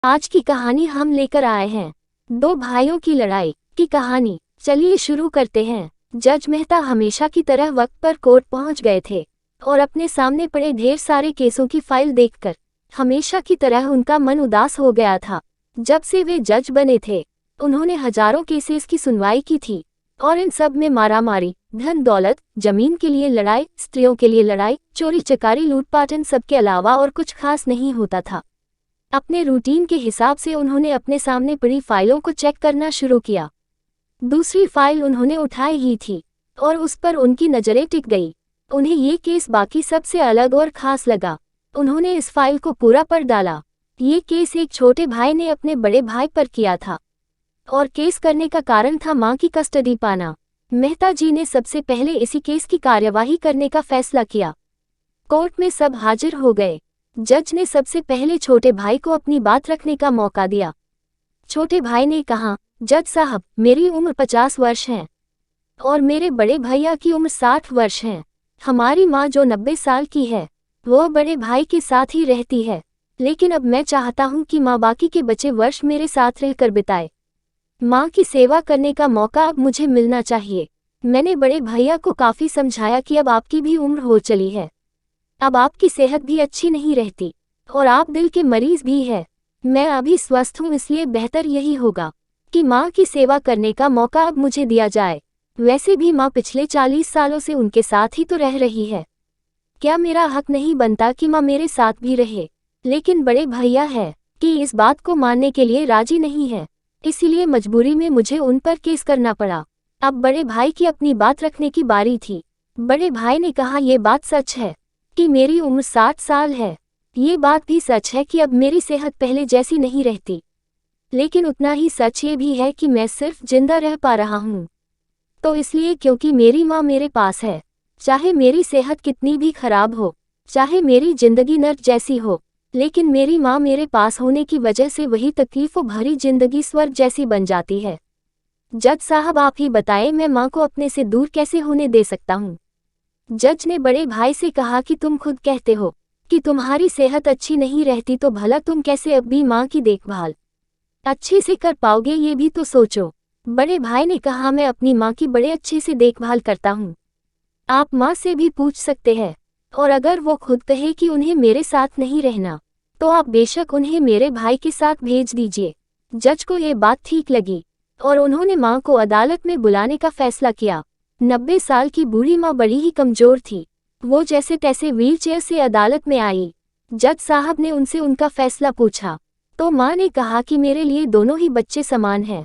आज की कहानी हम लेकर आए हैं दो भाइयों की लड़ाई की कहानी। चलिए शुरू करते हैं। जज मेहता हमेशा की तरह वक्त पर कोर्ट पहुंच गए थे और अपने सामने पड़े ढेर सारे केसों की फाइल देखकर हमेशा की तरह उनका मन उदास हो गया था। जब से वे जज बने थे उन्होंने हजारों केसेस की सुनवाई की थी और इन सब में मारामारी, धन दौलत, जमीन के लिए लड़ाई, स्त्रियों के लिए लड़ाई, चोरी चकारी, लूटपाट, इन सब के अलावा और कुछ खास नहीं होता था। अपने रूटीन के हिसाब से उन्होंने अपने सामने पड़ी फाइलों को चेक करना शुरू किया। दूसरी फाइल उन्होंने उठाई ही थी और उस पर उनकी नज़रें टिक गई। उन्हें ये केस बाकी सबसे अलग और खास लगा। उन्होंने इस फाइल को पूरा पढ़ डाला। ये केस एक छोटे भाई ने अपने बड़े भाई पर किया था और केस करने का कारण था मां की कस्टडी पाना। मेहता जी ने सबसे पहले इसी केस की कार्यवाही करने का फैसला किया। कोर्ट में सब हाजिर हो गए। जज ने सबसे पहले छोटे भाई को अपनी बात रखने का मौका दिया। छोटे भाई ने कहा, जज साहब, मेरी उम्र 50 वर्ष है और मेरे बड़े भैया की उम्र 60 वर्ष है। हमारी माँ जो 90 साल की है वो बड़े भाई के साथ ही रहती है, लेकिन अब मैं चाहता हूँ कि माँ बाकी के बचे वर्ष मेरे साथ रहकर बिताए। माँ की सेवा करने का मौका अब मुझे मिलना चाहिए। मैंने बड़े भैया को काफ़ी समझाया कि अब आपकी भी उम्र हो चली है, अब आपकी सेहत भी अच्छी नहीं रहती और आप दिल के मरीज भी है। मैं अभी स्वस्थ हूँ, इसलिए बेहतर यही होगा कि माँ की सेवा करने का मौका अब मुझे दिया जाए। वैसे भी माँ पिछले 40 सालों से उनके साथ ही तो रह रही है। क्या मेरा हक नहीं बनता कि माँ मेरे साथ भी रहे? लेकिन बड़े भैया है कि इस बात को मानने के लिए राजी नहीं है, इसीलिए मजबूरी में मुझे उन पर केस करना पड़ा। अब बड़े भाई की अपनी बात रखने की बारी थी। बड़े भाई ने कहा, ये बात सच है कि मेरी उम्र 60 साल है। ये बात भी सच है कि अब मेरी सेहत पहले जैसी नहीं रहती, लेकिन उतना ही सच ये भी है कि मैं सिर्फ जिंदा रह पा रहा हूँ तो इसलिए क्योंकि मेरी माँ मेरे पास है। चाहे मेरी सेहत कितनी भी खराब हो, चाहे मेरी जिंदगी नर्क जैसी हो, लेकिन मेरी माँ मेरे पास होने की वजह से वही तकलीफों भरी जिंदगी स्वर्ग जैसी बन जाती है। जज साहब, आप ही बताएं, मैं माँ को अपने से दूर कैसे होने दे सकता हूँ? जज ने बड़े भाई से कहा कि तुम खुद कहते हो कि तुम्हारी सेहत अच्छी नहीं रहती, तो भला तुम कैसे अब भी माँ की देखभाल अच्छे से कर पाओगे, ये भी तो सोचो। बड़े भाई ने कहा, मैं अपनी माँ की बड़े अच्छे से देखभाल करता हूँ। आप माँ से भी पूछ सकते हैं और अगर वो खुद कहे कि उन्हें मेरे साथ नहीं रहना तो आप बेशक उन्हें मेरे भाई के साथ भेज दीजिए। जज को ये बात ठीक लगी और उन्होंने माँ को अदालत में बुलाने का फैसला किया। 90 साल की बूढ़ी माँ बड़ी ही कमजोर थी। वो जैसे तैसे व्हीलचेयर से अदालत में आई। जज साहब ने उनसे उनका फैसला पूछा तो माँ ने कहा कि मेरे लिए दोनों ही बच्चे समान हैं,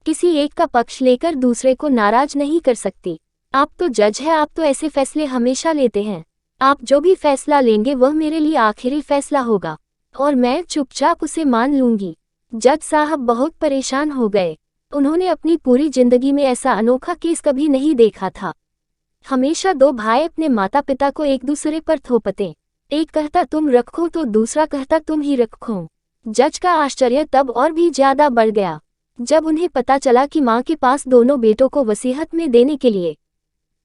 किसी एक का पक्ष लेकर दूसरे को नाराज नहीं कर सकती। आप तो जज है, आप तो ऐसे फैसले हमेशा लेते हैं। आप जो भी फैसला लेंगे वह मेरे लिए आखिरी फैसला होगा और मैं चुपचाप उसे मान लूंगी। जज साहब बहुत परेशान हो गए। उन्होंने अपनी पूरी जिंदगी में ऐसा अनोखा केस कभी नहीं देखा था। हमेशा दो भाई अपने माता पिता को एक दूसरे पर थोपते, एक कहता तुम रखो तो दूसरा कहता तुम ही रखो। जज का आश्चर्य तब और भी ज्यादा बढ़ गया जब उन्हें पता चला कि माँ के पास दोनों बेटों को वसीयत में देने के लिए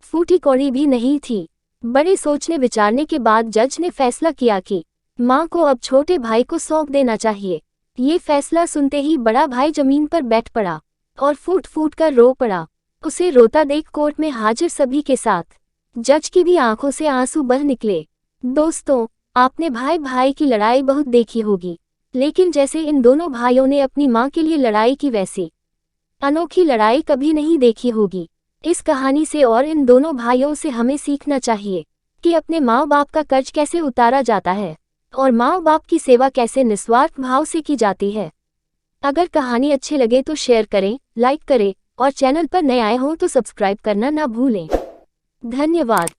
फूटी कौड़ी भी नहीं थी। बड़े सोचने विचारने के बाद जज ने फैसला किया कि माँ को अब छोटे भाई को सौंप देना चाहिए। ये फैसला सुनते ही बड़ा भाई जमीन पर बैठ पड़ा और फूट फूट कर रो पड़ा। उसे रोता देख कोर्ट में हाजिर सभी के साथ जज की भी आंखों से आंसू बह निकले। दोस्तों, आपने भाई भाई की लड़ाई बहुत देखी होगी, लेकिन जैसे इन दोनों भाइयों ने अपनी माँ के लिए लड़ाई की वैसी अनोखी लड़ाई कभी नहीं देखी होगी। इस कहानी से और इन दोनों भाइयों से हमें सीखना चाहिए कि अपने माँ बाप का कर्ज कैसे उतारा जाता है और माँ बाप की सेवा कैसे निस्वार्थ भाव से की जाती है। अगर कहानी अच्छी लगे तो शेयर करें, लाइक करें और चैनल पर नए आए हों तो सब्सक्राइब करना ना भूलें। धन्यवाद।